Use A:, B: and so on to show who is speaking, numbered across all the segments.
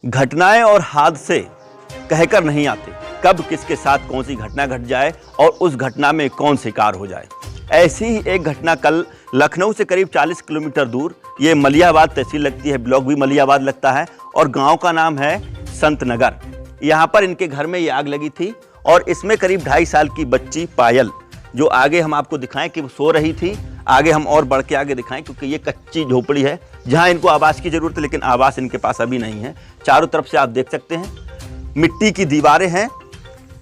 A: घटनाएं और हादसे कहकर नहीं आते, कब किसके साथ कौन सी घटना घट जाए और उस घटना में कौन शिकार हो जाए। ऐसी ही एक घटना कल लखनऊ से करीब 40 किलोमीटर दूर, ये मलियाबाद तहसील लगती है, ब्लॉक भी मलियाबाद लगता है और गांव का नाम है संत नगर। यहाँ पर इनके घर में ये आग लगी थी और इसमें करीब 2.5 साल की बच्ची पायल, जो आगे हम आपको दिखाएं कि वो सो रही थी, आगे हम और बढ़ के आगे दिखाएं क्योंकि ये कच्ची झोपड़ी है जहां इनको आवास की जरूरत है, लेकिन आवास इनके पास अभी नहीं है। चारों तरफ से आप देख सकते हैं मिट्टी की दीवारें हैं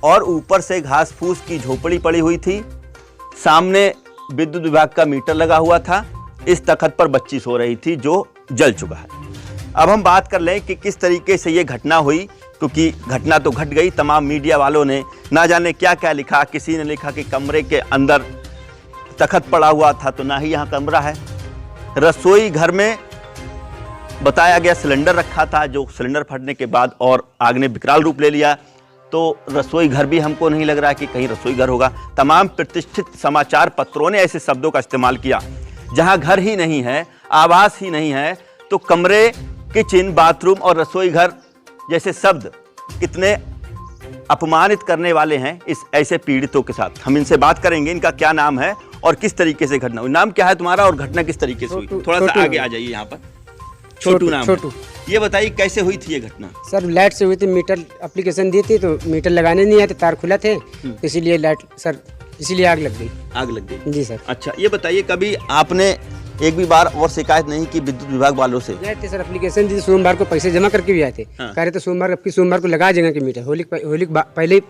A: और ऊपर से घास फूस की झोपड़ी पड़ी हुई थी। सामने विद्युत विभाग का मीटर लगा हुआ था। इस तख्त पर बच्ची सो रही थी जो जल चुका है। अब हम बात कर लें कि किस तरीके से ये घटना हुई, क्योंकि घटना तो घट गई। तमाम मीडिया वालों ने ना जाने क्या क्या लिखा। किसी ने लिखा कि कमरे के अंदर तख्त पड़ा हुआ था, तो ना ही यहाँ कमरा है। रसोई घर में बताया गया सिलेंडर रखा था, जो सिलेंडर फटने के बाद और आग ने विकराल रूप ले लिया। तो रसोई घर भी हमको नहीं लग रहा कि कहीं रसोई घर होगा। तमाम प्रतिष्ठित समाचार पत्रों ने ऐसे शब्दों का इस्तेमाल किया। जहां घर ही नहीं है, आवास ही नहीं है, तो कमरे, किचन, बाथरूम और रसोई घर जैसे शब्द कितने अपमानित करने वाले हैं इस ऐसे पीड़ितों के साथ। हम इनसे बात करेंगे, इनका क्या नाम है और किस तरीके से घटना हुई। नाम क्या है तुम्हारा और घटना किस तरीके से हुई? थोड़ा सा आगे आ जाइए। यहाँ पर छोटू नाम। छोटू, ये बताइए कैसे हुई थी ये घटना?
B: सर लाइट से हुई थी। मीटर एप्लीकेशन दी थी तो मीटर लगाने नहीं आए थे, तार खुला थे, इसीलिए लाइट सर, इसीलिए आग लग गई। आग लग गई जी सर।
A: अच्छा, ये बताइए कभी आपने एक भी बार और शिकायत नहीं की विद्युत विभाग वालों से?
B: गए थे सर, एप्लीकेशन दी, सोमवार को पैसे जमा करके भी आए थे। हाँ। कह रहे थे सोमवार को लगा देंगे कि मीटर होली पहले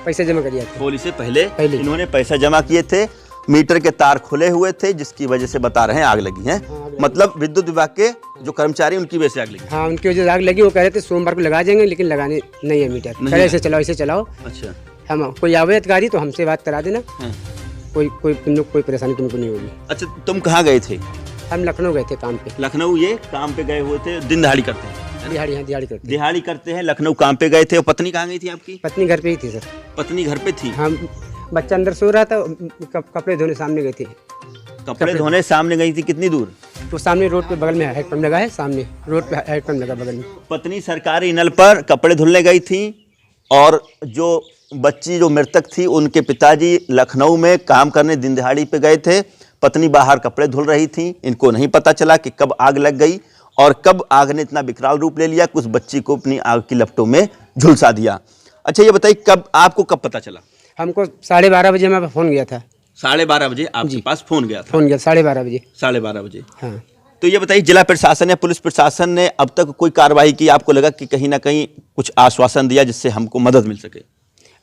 B: पैसे जमा कर आए थे।
A: होली से पहले इन्होंने पैसा जमा किए थे। मीटर के तार खुले हुए थे जिसकी वजह से बता रहे हैं आग लगी है। हाँ, मतलब विद्युत विभाग के जो कर्मचारी उनकी वजह से आग लगी।
B: हाँ, उनकी वजह से आग लगी। वो कह रहे थे सोमवार को लगा देंगे, लेकिन लगाने नहीं है मीटर। ऐसे चलाओ, ऐसे चलाओ। अच्छा, हम कोई आवे अधिकारी तो हमसे बात करा देना। कोई परेशानी तुमको नहीं होगी।
A: अच्छा, तुम कहाँ गए थे?
B: हम लखनऊ गए थे काम पे।
A: लखनऊ ये काम पे गए हुए थे? दिन दिहाड़ी करते हैं? दिहाड़ी करते हैं। लखनऊ काम पे गए थे। और पत्नी कहाँ गई थी आपकी?
B: पत्नी घर पे ही थी सर।
A: पत्नी घर पे थी?
B: हम बच्चा अंदर सो रहा था, कपड़े धोने सामने गई थी।
A: कपड़े धोने सामने गई थी? कितनी दूर?
B: तो सामने रोड पे बगल में हैंडपंप लगा है, सामने रोड पे हैंडपंप लगा बगल में।
A: पत्नी सरकारी नल पर कपड़े धुलने गई थी और जो बच्ची जो मृतक थी उनके पिताजी लखनऊ में काम करने दिन दिहाड़ी पे गए थे। पत्नी बाहर कपड़े धुल रही थी। इनको नहीं पता चला कि कब आग लग गई और कब आग ने इतना विकराल रूप ले लिया कि उस बच्ची को अपनी आग की लपटों में झुलसा दिया। अच्छा, ये बताइए आपको कब पता चला?
B: हमको 12:30 बजे हमारा फोन गया था।
A: 12:30 बजे आपके पास फोन गया था?
B: फोन गया 12:30 बजे।
A: 12:30 बजे।
B: हाँ।
A: तो ये बताइए जिला प्रशासन या पुलिस प्रशासन ने अब तक कोई कार्रवाई की? आपको लगा कि कहीं ना कहीं कुछ आश्वासन दिया जिससे हमको मदद मिल सके?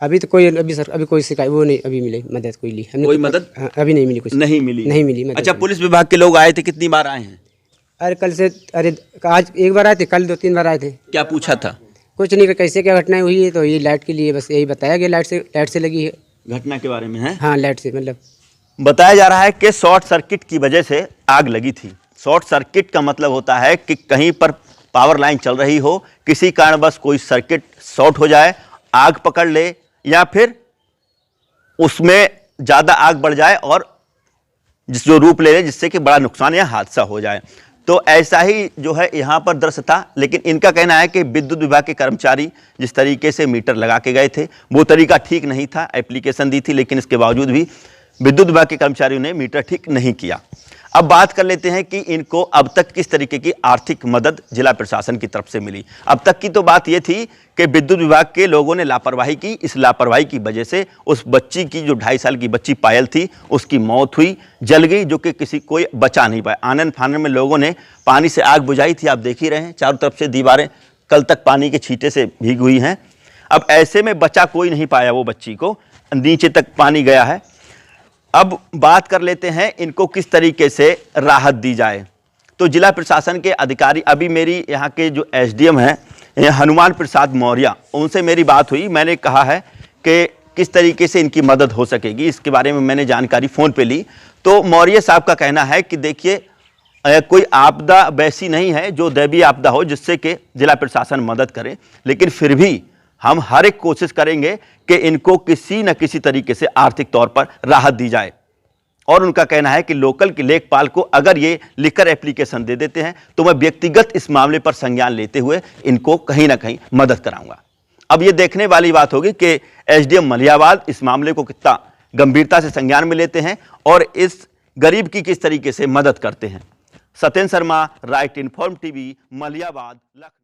B: अभी कोई शिकायत वो नहीं अभी मिली, मदद कोई ली हमने?
A: कोई मदद
B: अभी नहीं मिली, कुछ नहीं मिली मदद।
A: अच्छा, पुलिस विभाग के लोग आए थे? कितनी बार आए हैं?
B: आज एक बार आए थे, कल 2-3 बार आए थे।
A: क्या पूछा था?
B: कुछ नहीं, कैसे क्या घटनाएं हुई है, तो ये लाइट के लिए बस यही बताया गया। लाइट से लगी है
A: घटना के बारे में है।
B: हाँ, लाइट से मतलब
A: बताया जा रहा है कि शॉर्ट सर्किट की वजह से आग लगी थी। शॉर्ट सर्किट का मतलब होता है कि कहीं पर पावर लाइन चल रही हो, किसी कारणवश कोई सर्किट शॉर्ट हो जाए, आग पकड़ ले या फिर उसमें ज़्यादा आग बढ़ जाए और जो रूप ले ले जिससे कि बड़ा नुकसान या हादसा हो जाए। तो ऐसा ही जो है यहाँ पर दृश्य था। लेकिन इनका कहना है कि विद्युत विभाग के कर्मचारी जिस तरीके से मीटर लगा के गए थे वो तरीका ठीक नहीं था। एप्लीकेशन दी थी लेकिन इसके बावजूद भी विद्युत विभाग के कर्मचारियों ने मीटर ठीक नहीं किया। अब बात कर लेते हैं कि इनको अब तक किस तरीके की आर्थिक मदद जिला प्रशासन की तरफ से मिली। अब तक की तो बात यह थी कि विद्युत विभाग के लोगों ने लापरवाही की। इस लापरवाही की वजह से उस बच्ची की जो 2.5 साल की बच्ची पायल थी उसकी मौत हुई, जल गई, जो कि किसी कोई बचा नहीं पाया। आनन फानन में लोगों ने पानी से आग बुझाई थी। आप देख ही रहे हैं चारों तरफ से दीवारें कल तक पानी के छींटे से भीग हुई हैं। अब ऐसे में बचा कोई नहीं पाया, वो बच्ची को नीचे तक पानी गया है। अब बात कर लेते हैं इनको किस तरीके से राहत दी जाए। तो जिला प्रशासन के अधिकारी, अभी मेरी यहाँ के जो एसडीएम हैं हनुमान प्रसाद मौर्य, उनसे मेरी बात हुई। मैंने कहा है कि किस तरीके से इनकी मदद हो सकेगी, इसके बारे में मैंने जानकारी फ़ोन पे ली। तो मौर्य साहब का कहना है कि देखिए, कोई आपदा वैसी नहीं है जो दैवीय आपदा हो जिससे कि जिला प्रशासन मदद करे, लेकिन फिर भी हम हर एक कोशिश करेंगे कि इनको किसी न किसी तरीके से आर्थिक तौर पर राहत दी जाए। और उनका कहना है कि लोकल के लेखपाल को अगर ये लिखकर एप्लीकेशन दे देते हैं तो मैं व्यक्तिगत इस मामले पर संज्ञान लेते हुए इनको कहीं ना कहीं मदद कराऊंगा। अब ये देखने वाली बात होगी कि एसडीएम मलियाबाद इस मामले को कितना गंभीरता से संज्ञान में लेते हैं और इस गरीब की किस तरीके से मदद करते हैं। Satyendra Sharma, right inform TV, Malihabad, Lucknow.